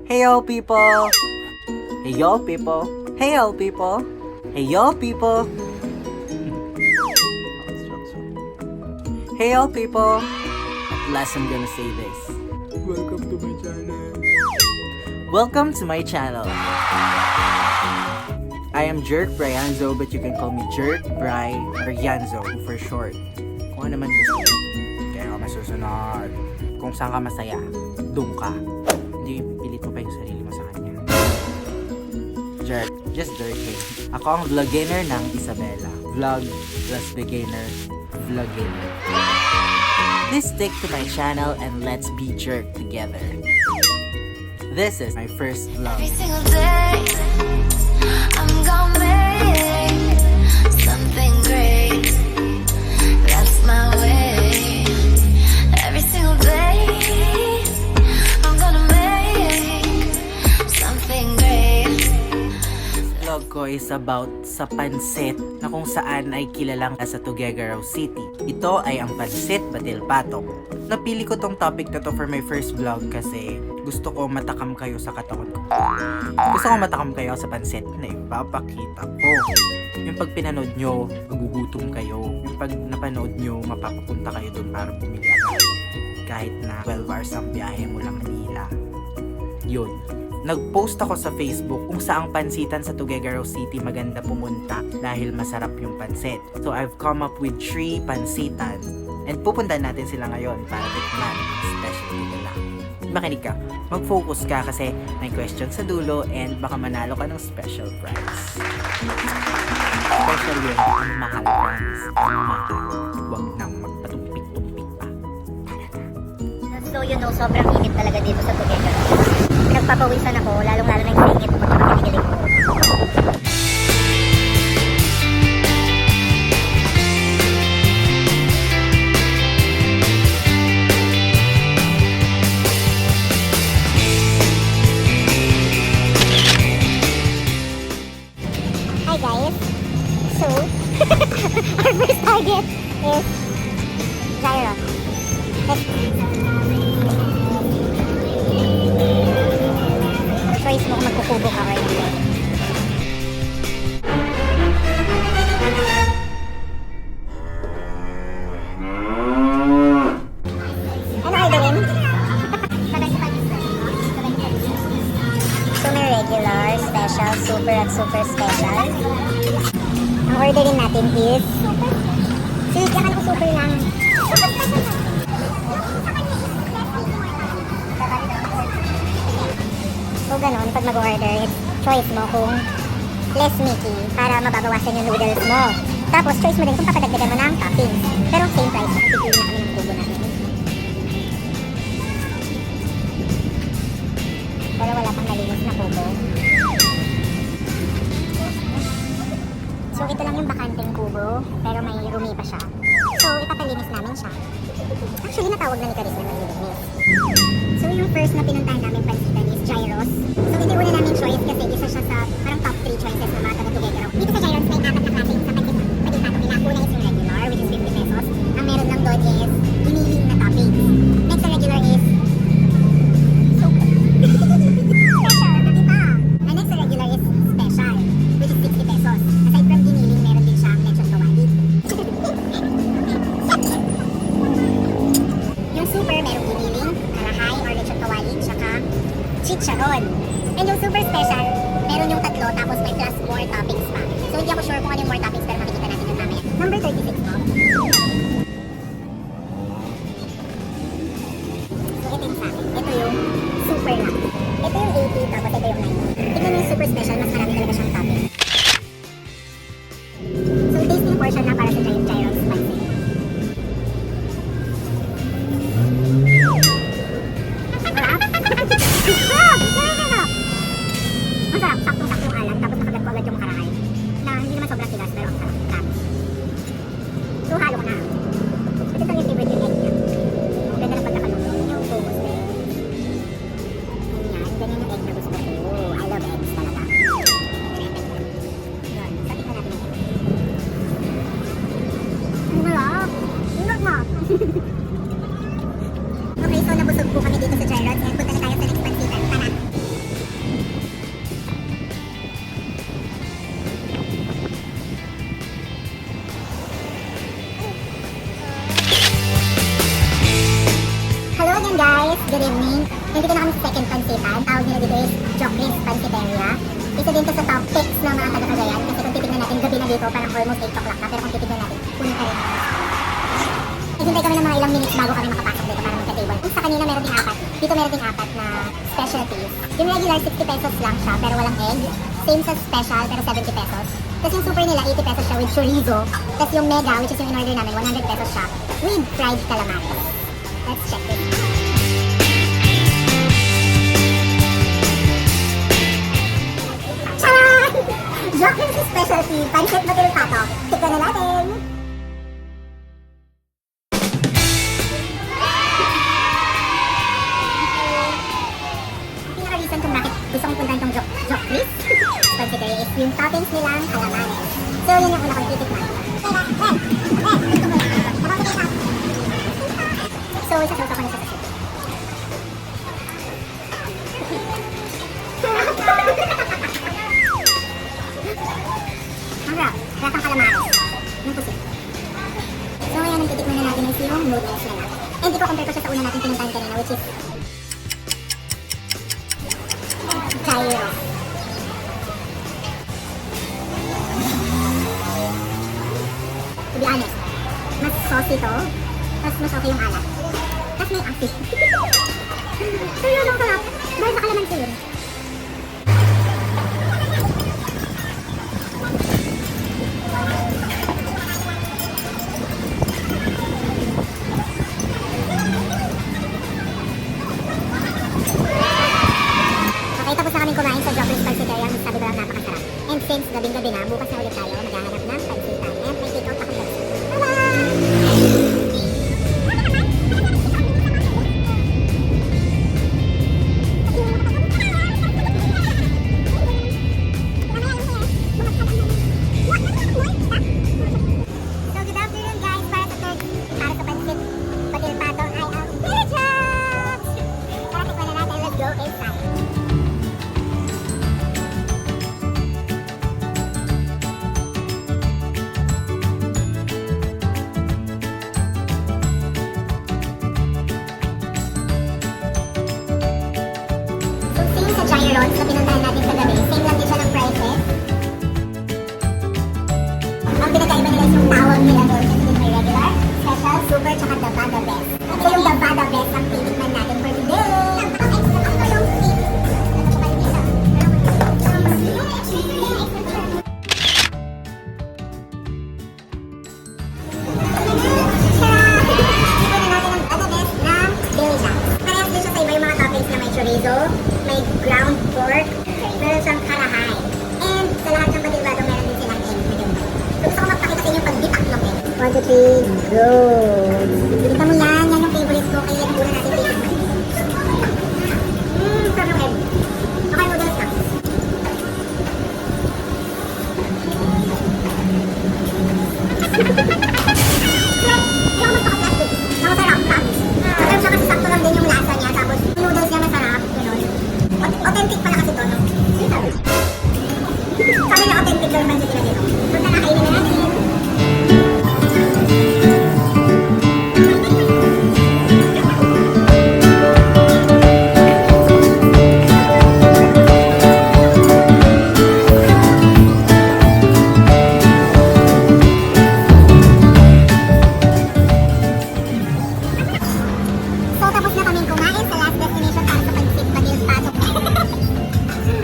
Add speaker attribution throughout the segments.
Speaker 1: Hey y'all people! Hey y'all people! Hey y'all people! Hey y'all people! Hey y'all people! At last I'm gonna say this. Welcome to my channel. Welcome to my channel. I am Jerk Brianzo, but you can call me Jerk Bri or Yanzo for short. Kung ano man gusto. Kaya ka masusunod. Kung saan ka masaya, doon ka. Hindi pilit mo pa yung sarili mo sa kanya. Jerk, just jerking. Ako ang vlogger ng Isabela. Vlog plus beginner, vlogger. Please stick to my channel and let's be jerk together. This is my first vlog.
Speaker 2: Every single day, I'm gonna make something great. That's my way. Every single day, I'm gonna make something great.
Speaker 1: Vlog ko is about sa pansit na kung saan ay kilalang sa Tuguegarao City. Ito ay ang pansit batil patok. Napili ko tong topic na to for my first vlog kasi gusto ko matakam kayo sa katawan ko. Gusto ko matakam kayo sa pansit na ipapakita ko. Yung pag pinanood nyo, magugutom kayo. Yung pag napanood nyo, mapapapunta kayo dun para bumili agad. Kahit na 12 hours ang biyahe mula Manila. Yun. Nag-post ako sa Facebook kung saang pansitan sa Tuguegarao City maganda pumunta dahil masarap yung pansit. So I've come up with 3 pansitan and pupuntahan natin sila ngayon para tikman specialty nila. Makinig ka, mag-focus ka kasi may question sa dulo and baka manalo ka ng special prize. Special yun, ang mahal prize. Ang mahal. Huwag nang magpatumpik-tumpik pa.
Speaker 3: So you know, sobrang init talaga dito sa Tuguegarao. Pinagpapawisan ako, lalong-lalo na yung singit ko pagkakaligalig ko. Hi guys! So, our first target is Gyros. Choice mo kung magkukubo ka or hindi. Ano orderin? So may regular, special, super at super special. Ang orderin natin is sige, akala ko super lang. Super special na. So ganun, pag mag-order, choice mo kung less meaty para mababawasan yung noodles mo. Tapos choice mo din kung papadagdagan mo ng toppings. Pero same price, pipili na kami ng kubo natin. Pero wala pang malinis na kubo. So ito lang yung bakanteng kubo, pero may rumi pa siya. So ipapalinis namin siya. Actually natawag na ni Charis na maglilinis. So yung first na pinuntahan namin pansitan is Gyros. So ito yung una namin choice kasi isa siya sa parang top 3 choices ng mga taga-Tuguegarao. Dito sa Gyros may 4 na klase sa pansit patil-patok nila. Una is yung regular which is 50 pesos. Ang meron lang doon is giniling na toppings. Next sa regular is soup. Special, diba? And next sa regular is special which is 60 pesos. Aside from giniling, meron din siyang lechon kawali. Yung super merong giniling, karahay or lechon kawali, tsaka chicharon. And yung super special, meron yung 3 tapos may plus more toppings pa. So hindi ako sure kung ano yung more toppings pero makikita natin yun mamaya. Number 36 po. So ito yung sa akin. Ito yung super lang. Ito yung 80 tapos ito yung 90. Tignan mo yung super special, mas marami talaga siyang toppings. So tasting portion na para sa Giant Gyros spicy. Masarap, saktong-saktong alam, tapos nakagat ko agad yung karahay na hindi naman sobrang tigas pero ang sarap. So halo ko na. Ito lang yung favorite yung egg niya. Ganda ng pagkakaluto. Yun yung focus na yun. Ganyan yung egg na gusto ko. I love eggs talaga. Yun, so tingnan natin yung egg. Ang sarap! Ingat na! Okay, so nabusog po kami dito sa Gyros and punta na tayo sa next pansitan. Tara! pansitan. Tawag nila dito is Jokris Pansiteria. Isa din to sa top picks ng mga taga-Cagayan kasi kung titignan natin, gabi na dito, parang almost 8 o'clock na. Pero kung titignan natin, puno pa rin. Naghintay kami ng mga ilang minutes bago kami makapasok dito para magka-table. Sa kanina meron ding apat. Dito meron ding apat na specialties. Yung regular 60 pesos lang siya pero walang egg. Same sa special pero 70 pesos. Tapos yung super nila 80 pesos siya with chorizo. Tapos yung mega which is yung in-order namin 100 pesos siya with fried calamares. Let's check this. Charan! Jokris specialty. Pancit batil pato. Tikman na natin. Pinaka-reason kung bakit gusto kong puntahan tong Jokris Pansiteria is yung toppings nilang calamares. So yun yung una kong titikman. So isasaw ko na siya sa soup. Ang rap. Rap ang calamares. Yung pusit. So ngayon ang titikman na natin is yung noodles nila. And di ko compare ko siya sa una natin pinuntahan kanina which is gyros. To be honest, mas saucy to. Tapos mas okay yung alat. Tapos may asin. So yun ang sarap. Dahil sa kalamansi yun. Okay, tapos na kaming kumain sa Jokris Pansiteria. Sabi ko lang napakasarap. And since gabing-gabi na, bukas na ulit tayo maghahanap ng pansitan. And may take-out ako guys. Bye-bye! So good afternoon guys. Para sa pansit batil pato ay ang Villagers! Tara, tikman na natin. Let's go inside. So same sa gyros na pinuntahan natin kagabi, same lang din siya ng prices. Ang pinagkaiba nila is yung tawag nila doon kasi dito may regular, special, super, tsaka the best. Ito yung the best ang titikman natin for today. Chorizo, may ground pork, meron siyang karahay. And sa lahat ng batil-bato, meron din silang egg na yun. So gusto ko magpakita sa inyo pag-bitak ng egg. 1, 2, 3, go! Kita mo yan, yan yung favorite ko, kaya yan muna natin titikman. Sarap ng egg. Okay, noodles na. Hindi ako magpaka-plastic. Masarap, promise. Masarap siya kasi sakto lang din yung lasa niya, tapos yung noodles niya masarap, gano'n. Authentic pala kasi to, no? Sabi na authentic daw naman sila dito. Punta na, kainin na natin. So tapos na kaming kumain sa last destination para sa pansit batil pato.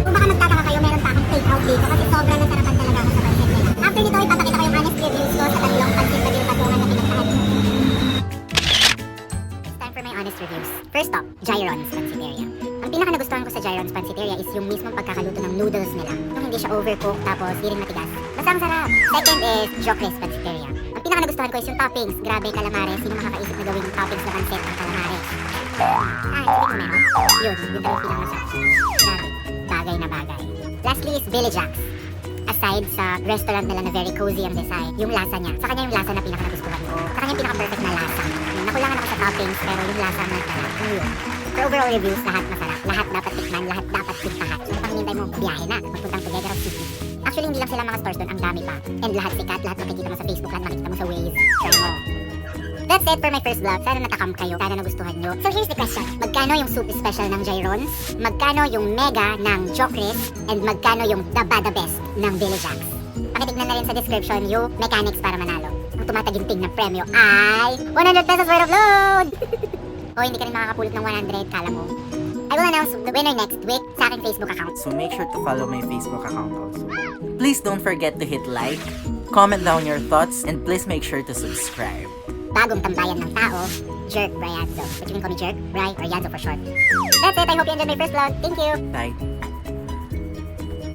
Speaker 3: Kung baka nagtataka kayo, meron pa akong take out dito kasi sobrang nasarapan talaga ako sa pansit nila. After nito, ipapakita ko yung honest reviews ko sa tatlong pansit batil patungan na pinuntahan. It's time for my honest reviews. First up, Gyron's Pansiteria. Ang pinaka nagustuhan ko sa Gyron's Pansiteria is yung mismong pagkakaluto ng noodles nila. Yung hindi siya overcooked tapos di rin matigas. Basta ang sarap. Second is Jokris Pansiteria. Ang pinaka nagustuhan ko is yung toppings. Grabe, calamares. Sino makakaisip na gawing toppings na pansit ang calamares? Hindi ko meron. Yun daw yung pinakamasarap. Grabe, bagay na bagay. Lastly is Villagers. Aside sa restaurant nila na very cozy ang design, yung lasa niya, sa kanya yung lasa na pinaka-nagustuhan ko. Sa kanya yung pinaka-perfect na lasa. Nakulangan ako sa toppings, pero yung lasa na nagkalat. Yun. For overall reviews, lahat masarap. Lahat dapat tikman, lahat dapat tiktahan. So, pangintay mo, biyahe na. Magpuntang Tuguegarao City. Actually, hindi lang sila mga stores doon, ang dami pa. And lahat sikat, lahat makikita mo sa Facebook, lahat makikita mo sa Waze. Try mo. That's that's it for my first vlog. Sana natakam kayo. Sana nagustuhan nyo. So here's the question. Magkano yung super special ng Jyrons? Magkano yung mega ng Jokris? And magkano yung the best ng Billy Jacks? Pakitignan na rin sa description yung mechanics para manalo. Ang tumataginting na premyo ay 100 pesos worth of load! O hindi ka rin makakapulot ng 100, kala mo. I will announce the winner next week sa aking Facebook account.
Speaker 1: So make sure to follow my Facebook account also. Please don't forget to hit like, comment down your thoughts, and please make sure to subscribe.
Speaker 3: Bagong tambayan ng tao, Jerk Brianzo. But you can call me Jerk, Bri, or Yanzo for short. That's it. I hope you enjoyed my first vlog. Thank you.
Speaker 1: Bye.